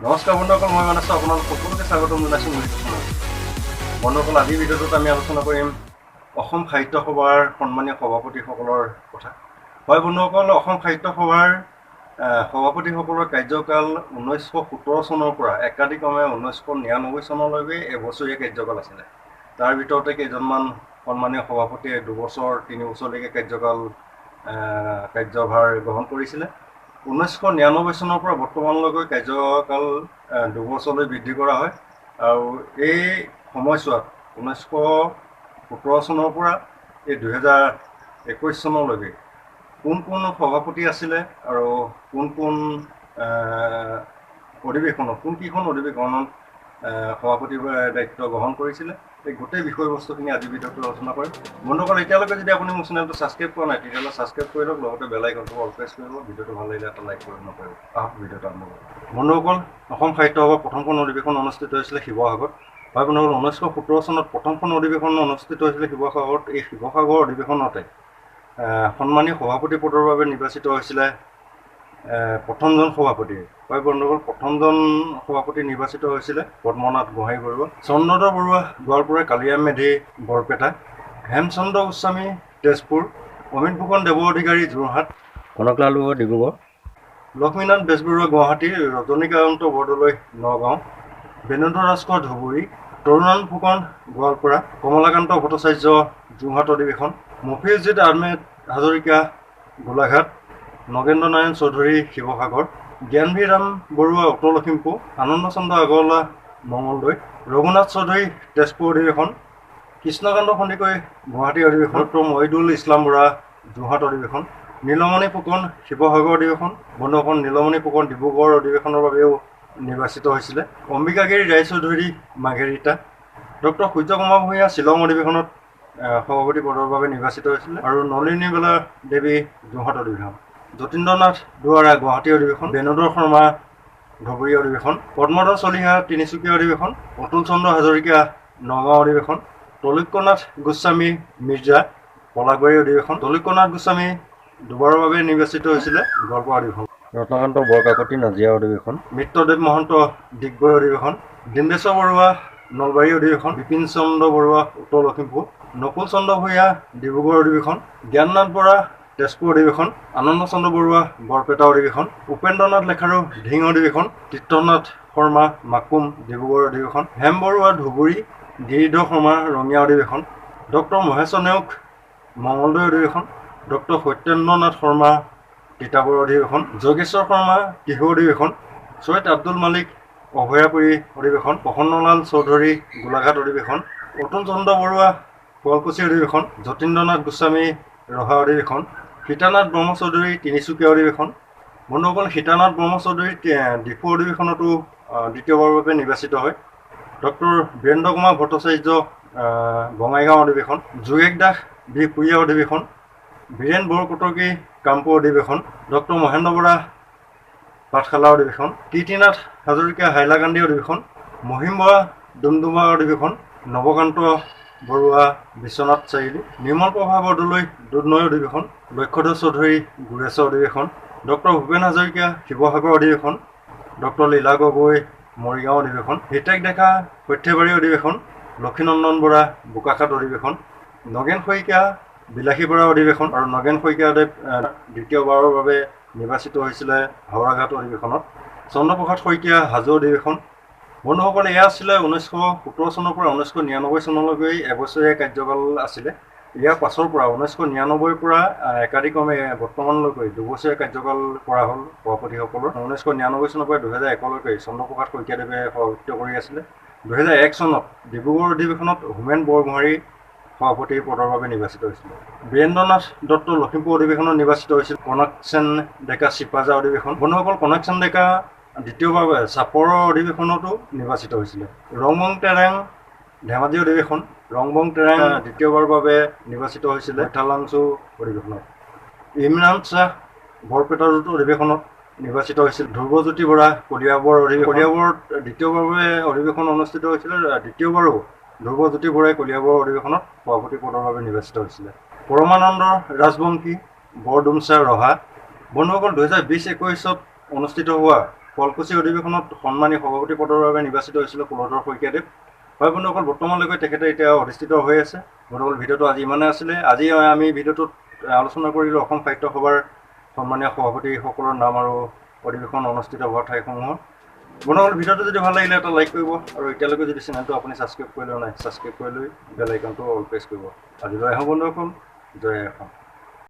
নমস্কাৰ বন্ধুসকল, মই মানস আপোনালোক সকলোকে স্বাগতম জনাইছোঁ। বন্ধুসকল, আজিৰ ভিডিঅ'টোত আমি আলোচনা কৰিম অসম সাহিত্য সভাৰ সন্মানীয় সভাপতিসকলৰ কথা। হয় বন্ধুসকল, অসম সাহিত্য সভাৰ সভাপতিসকলৰ কাৰ্যকাল 1917 চনৰ পৰা একাদিক্ৰমে 1999 চনলৈকে এবছৰীয়া কাৰ্যকাল আছিলে। তাৰ ভিতৰতে কেইজনমান সন্মানীয় সভাপতিয়ে 2 বছৰ 3 বছৰলৈকে কাৰ্যভাৰ গ্ৰহণ কৰিছিলে। 1999 চনৰ পৰা বৰ্তমানলৈকে কাৰ্যকাল 2 বছৰলৈ বৃদ্ধি কৰা হয়। আৰু এই সময়ছোৱাত 1917 চনৰ পৰা এই 2021 চনলৈকে কোন কোন সভাপতি আছিলে আৰু কোন কোন অধিৱেশনত কোনকেইখন অধিৱেশনত সভাপতিৰ দায়িত্ব গ্ৰহণ কৰিছিলে, এই গোটেই বিষয়বস্তুখিনি আজি ভিডিঅ'টো আলোচনা কৰিম। বন্ধুসকল, এতিয়ালৈকে যদি আপুনি মোৰ চেনেলটো ছাবস্ক্ৰাইব কৰা নাই তেতিয়াহ'লে ছাবস্ক্ৰাইব কৰি লওক, লগতে বেল আইকনটো অল প্ৰেছ কৰি লওক। ভিডিঅ'টো ভাল লাগিলে এটা লাইক কৰি নকৰিব। আহক ভিডিঅ'টো আৰম্ভ কৰোঁ। বন্ধুসকল, অসম সাহিত্য সভাৰ প্ৰথমখন অধিৱেশন অনুষ্ঠিত হৈছিলে শিৱসাগৰত। হয় বন্ধুসকল, 1917 চনত প্ৰথমখন অধিৱেশন অনুষ্ঠিত হৈছিলে শিৱসাগৰত। এই শিৱসাগৰ অধিৱেশনতে সন্মানীয় সভাপতি পদৰ বাবে নিৰ্বাচিত হৈছিলে প্ৰথমজন সভাপতি। হয় বন্ধুসকল, প্ৰথমজন সভাপতি নিৰ্বাচিত হৈছিলে পদ্মনাথ গোহাঁই বৰুৱা, চন্দ্ৰধৰ বৰুৱা গোৱালপাৰা, কালিৰাম মেধি বৰপেটা, হেমচন্দ্ৰ গোস্বামী তেজপুৰ, অমিত ফুকন দেৱ অধিকাৰী যোৰহাট, কনকলাল ডিব্ৰুগড়, লক্ষ্মীনাথ বেজবৰুৱা গুৱাহাটী, ৰজনীকান্ত বৰদলৈ নগাঁও, বেণুধৰ ৰাজখোৱা ধুবুৰী, তৰুণানন্দ ফুকন গোৱালপাৰা, কমলাকান্ত ভট্টাচাৰ্য যোৰহাট অধিৱেশন, মফিউজিত আহমেদ হাজৰিকা গোলাঘাট, নগেন্দ্ৰ নাৰায়ণ চৌধুৰী শিৱসাগৰ, জ্ঞানভিৰাম বৰুৱা উত্তৰ লখিমপুৰ, আনন্দ চন্দ্ৰ আগৰৱালা মঙলদৈ, ৰঘুনাথ চৌধুৰী তেজপুৰ অধিৱেশন, কৃষ্ণকান্ত সন্দিকৈ গুৱাহাটী অধিৱেশন, ডক্টৰ মহিদুল ইছলাম বৰা যোৰহাট অধিৱেশন, নীলমণি ফুকন শিৱসাগৰ অধিৱেশন। বন্ধুসকল, নীলমণি ফুকন ডিব্ৰুগড় অধিৱেশনৰ বাবেও নিৰ্বাচিত হৈছিলে। অম্বিকাগিৰি ৰায়চৌধুৰী মাৰ্ঘেৰিটা, ডক্টৰ সূৰ্যকুমাৰ ভূঞা শ্বিলং অধিৱেশনত সভাপতি পদৰ বাবে নিৰ্বাচিত হৈছিলে। আৰু নলিনীবালা দেৱী যোৰহাট অধিৱেশন, যতীন্দ্ৰনাথ দুৱাৰা গুৱাহাটী অধিৱেশন, বেণুধৰ শৰ্মা ধুবুৰী অধিৱেশন, পদ্মধৰ চলিহা তিনিচুকীয়া অধিৱেশন, অতুল চন্দ্ৰ হাজৰিকা নগাঁও অধিৱেশন, তলৈক্যনাথ গোস্বামী মিৰ্জা পলাগুৰি অধিৱেশন, তলৈক্যনাথ গোস্বামী দুবাৰৰ বাবে নিৰ্বাচিত হৈছিলে গোৱালপাৰা অধিৱেশন, ৰত্নকান্ত বৰকাকতি নাজিৰা অধিৱেশন, মিত্ৰদেৱ মহন্ত ডিগবৈ অধিৱেশন, ডিম্বেশ্বৰ বৰুৱা নলবাৰী অধিৱেশন, বিপিন চন্দ্ৰ বৰুৱা উত্তৰ লখিমপুৰ, নকুল চন্দ্ৰ ভূঞা ডিব্ৰুগড় অধিৱেশন, জ্ঞাননাথ বৰা তেজপুৰ অধিৱেশন, আনন্দ চন্দ্ৰ বৰুৱা বৰপেটা অধিৱেশন, উপেন্দ্ৰনাথ লেখাৰু ধিং অধিৱেশন, তীৰ্থনাথ শৰ্মা মাকুম ডিব্ৰুগড় অধিৱেশন, হেম বৰুৱা ধুবুৰী, গিৰিধৰ শৰ্মা ৰঙিয়া অধিৱেশন, ডক্টৰ মহেশ্বৰ নেওগ মঙলদৈ অধিৱেশন, ডক্টৰ সত্যেন্দ্ৰনাথ শৰ্মা তিতাবৰ অধিৱেশন, যোগেশ্বৰ শৰ্মা টিহু অধিৱেশন, চৈয়দ আব্দুল মালিক অভয়াপুৰী অধিৱেশন, প্ৰসন্নলাল চৌধুৰী গোলাঘাট অধিৱেশন, অতুল চন্দ্ৰ বৰুৱা শুৱালকুছি অধিৱেশন, যতীন্দ্ৰনাথ গোস্বামী ৰহা অধিৱেশন, সীতানাথ ব্ৰহ্মচৌধুৰী তিনিচুকীয়া অধিৱেশন। বন্ধুসকল, সীতানাথ ব্ৰহ্মচৌধুৰী ডিফু অধিৱেশনতো দ্বিতীয়বাৰৰ বাবে নিৰ্বাচিত হয়। ডক্টৰ বীৰেন্দ্ৰ কুমাৰ ভট্টাচাৰ্য বঙাইগাঁও অধিৱেশন, যোগেশ দাস বিহপুৰীয়া অধিৱেশন, বীৰেন বৰকটকী কামপুৰ অধিৱেশন, ডক্টৰ মহেন্দ্ৰ বৰা পাঠশালা অধিৱেশন, কীৰ্তিনাথ হাজৰিকা হাইলাকান্দি অধিৱেশন, মহিম বৰা ডুমডুমা অধিৱেশন, নৱকান্ত বৰুৱা বিশ্বনাথ চাৰিআলি, নিৰ্মল প্ৰভা বৰদলৈ দুধনৈ অধিৱেশন, লক্ষ্যধৰ চৌধুৰী গোৰেশ্বৰ অধিৱেশন, ডক্টৰ ভূপেন হাজৰিকা শিৱসাগৰ অধিৱেশন, ডক্টৰ লীলা গগৈ মৰিগাঁও অধিৱেশন, হিতেশ ডেকা সৰ্থেবাৰী অধিৱেশন, লক্ষীনন্দন বৰা বোকাখাট অধিৱেশন, নগেন শইকীয়া বিলাসী বৰা অধিৱেশন। আৰু নগেন শইকীয়াদেৱ দ্বিতীয়বাৰৰ বাবে নিৰ্বাচিত হৈছিলে হাওৰাঘাট অধিৱেশনত, চন্দ্ৰপ্ৰসাদ শইকীয়া হাজো অধিৱেশন। বন্ধুসকল, এয়া আছিলে 1917 চনৰ পৰা 1999 চনলৈকে এবছৰীয়া কাৰ্যকাল আছিলে। ইয়াৰ পাছৰ পৰা 1999 পৰা একাদিক্ৰমে বৰ্তমানলৈকে দুবছৰীয়া কাৰ্যকাল কৰা হ'ল সভাপতিসকলৰ। 1999 চনৰ পৰা 2001লৈকে চন্দ্ৰপ্ৰসাদ শইকীয়াদেৱে সভাপতিত্ব কৰি আছিলে। 2001 চনত ডিব্ৰুগড় অধিৱেশনত হোমেন বৰগোহাঁই সভাপতি পদৰ বাবে নিৰ্বাচিত হৈছিলে। বীৰেন্দ্ৰনাথ দত্ত লখিমপুৰ অধিৱেশনত নিৰ্বাচিত হৈছিল। কনকসেন ডেকা চিপাঝাৰ অধিৱেশন। বন্ধুসকল, কনকসেন ডেকা দ্বিতীয়বাৰ চাপৰৰ অধিৱেশনতো নিৰ্বাচিত হৈছিলে। ৰংবং তেৰেং ধেমাজি অধিৱেশন, ৰংবং তেৰেং দ্বিতীয়বাৰৰ বাবে নিৰ্বাচিত হৈছিলে থালাংচু অধিৱেশনত। ইমৰান শ্বাহ বৰপেটা অধিৱেশনত নিৰ্বাচিত হৈছিল। ধ্ৰুৱজ্যোতি বৰা কলিয়াবৰ কলিয়াবৰত দ্বিতীয়বাৰৰ বাবে অধিৱেশন অনুষ্ঠিত হৈছিলে। দ্বিতীয়বাৰো ধ্ৰুৱজ্যোতি বৰাই কলিয়াবৰ অধিৱেশনত সভাপতি পদৰ বাবে নিৰ্বাচিত হৈছিলে। পৰমানন্দ ৰাজবংশী বৰডুমচা ৰহা। বন্ধুসকল, 2020-21 অনুষ্ঠিত হোৱা শুৱালকুছি অধিৱেশনত সন্মানী সভাপতি পদৰ বাবে নিৰ্বাচিত হৈছিলে কুলধৰ শইকীয়াদেৱ। হয় বন্ধুসকল, বৰ্তমানলৈকে তেখেতে এতিয়া অধিষ্ঠিত হৈ আছে। বন্ধুসকল, ভিডিঅ'টো আজি ইমানে আছিলে। আজি আমি ভিডিঅ'টোত আলোচনা কৰিলোঁ অসম সাহিত্য সভাৰ সন্মানীয় সভাপতিসকলৰ নাম আৰু অধিৱেশন অনুষ্ঠিত হোৱা ঠাইসমূহৰ। বন্ধুসকল, ভিডিঅ'টো যদি ভাল লাগিলে এটা লাইক কৰিব আৰু এতিয়ালৈকে যদি চেনেলটো আপুনি ছাবস্ক্ৰাইব কৰি লোৱা নাই, ছাবস্ক্ৰাইব কৰি লৈ বেল আইকনটো অল প্ৰেছ কৰিব। আজিলৈ আহোঁ বন্ধুসকল, জয় অসম।